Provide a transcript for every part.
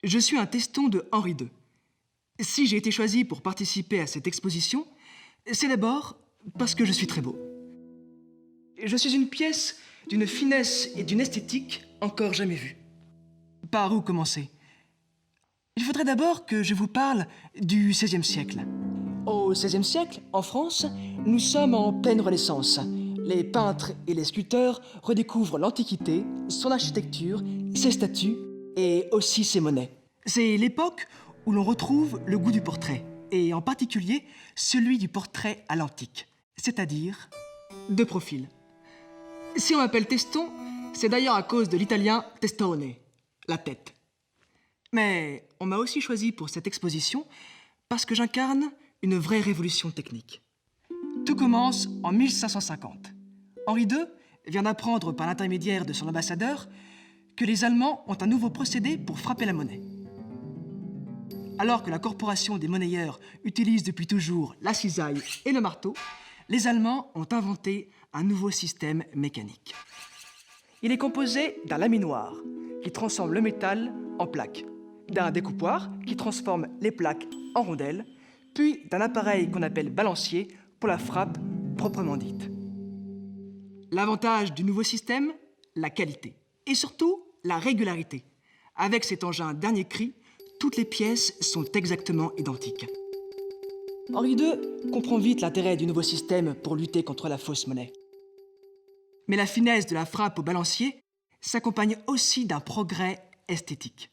Je suis un teston de Henri II. Si j'ai été choisi pour participer à cette exposition, c'est d'abord parce que je suis très beau. Je suis une pièce d'une finesse et d'une esthétique encore jamais vues. Par où commencer? Il faudrait d'abord que je vous parle du XVIe siècle. Au XVIe siècle, en France, nous sommes en pleine Renaissance. Les peintres et les sculpteurs redécouvrent l'Antiquité, son architecture, ses statues et aussi ses monnaies. C'est l'époque où l'on retrouve le goût du portrait, et en particulier celui du portrait à l'antique, c'est-à-dire de profil. Si on m'appelle Teston, c'est d'ailleurs à cause de l'italien testone, la tête. Mais on m'a aussi choisi pour cette exposition parce que j'incarne une vraie révolution technique. Tout commence en 1550. Henri II vient d'apprendre par l'intermédiaire de son ambassadeur que les Allemands ont un nouveau procédé pour frapper la monnaie. Alors que la corporation des monnayeurs utilise depuis toujours la cisaille et le marteau, les Allemands ont inventé un nouveau système mécanique. Il est composé d'un laminoir qui transforme le métal en plaques, d'un découpoir qui transforme les plaques en rondelles, puis d'un appareil qu'on appelle balancier pour la frappe proprement dite. L'avantage du nouveau système, la qualité, et surtout la régularité. Avec cet engin dernier cri, toutes les pièces sont exactement identiques. Henri II comprend vite l'intérêt du nouveau système pour lutter contre la fausse monnaie. Mais la finesse de la frappe au balancier s'accompagne aussi d'un progrès esthétique.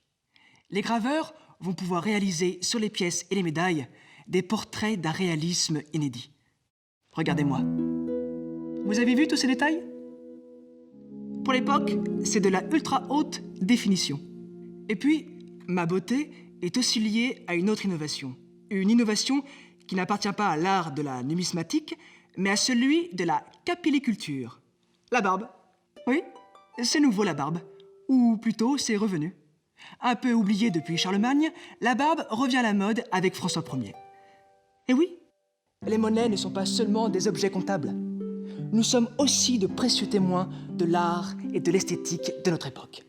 Les graveurs vont pouvoir réaliser sur les pièces et les médailles des portraits d'un réalisme inédit. Regardez-moi. Vous avez vu tous ces détails? Pour l'époque, c'est de la ultra haute définition. Et puis, ma beauté est aussi liée à une autre innovation. Une innovation qui n'appartient pas à l'art de la numismatique, mais à celui de la capilliculture. La barbe. Oui, c'est nouveau la barbe. Ou plutôt, c'est revenu. Un peu oubliée depuis Charlemagne, la barbe revient à la mode avec François Ier. Et oui, les monnaies ne sont pas seulement des objets comptables. Nous sommes aussi de précieux témoins de l'art et de l'esthétique de notre époque.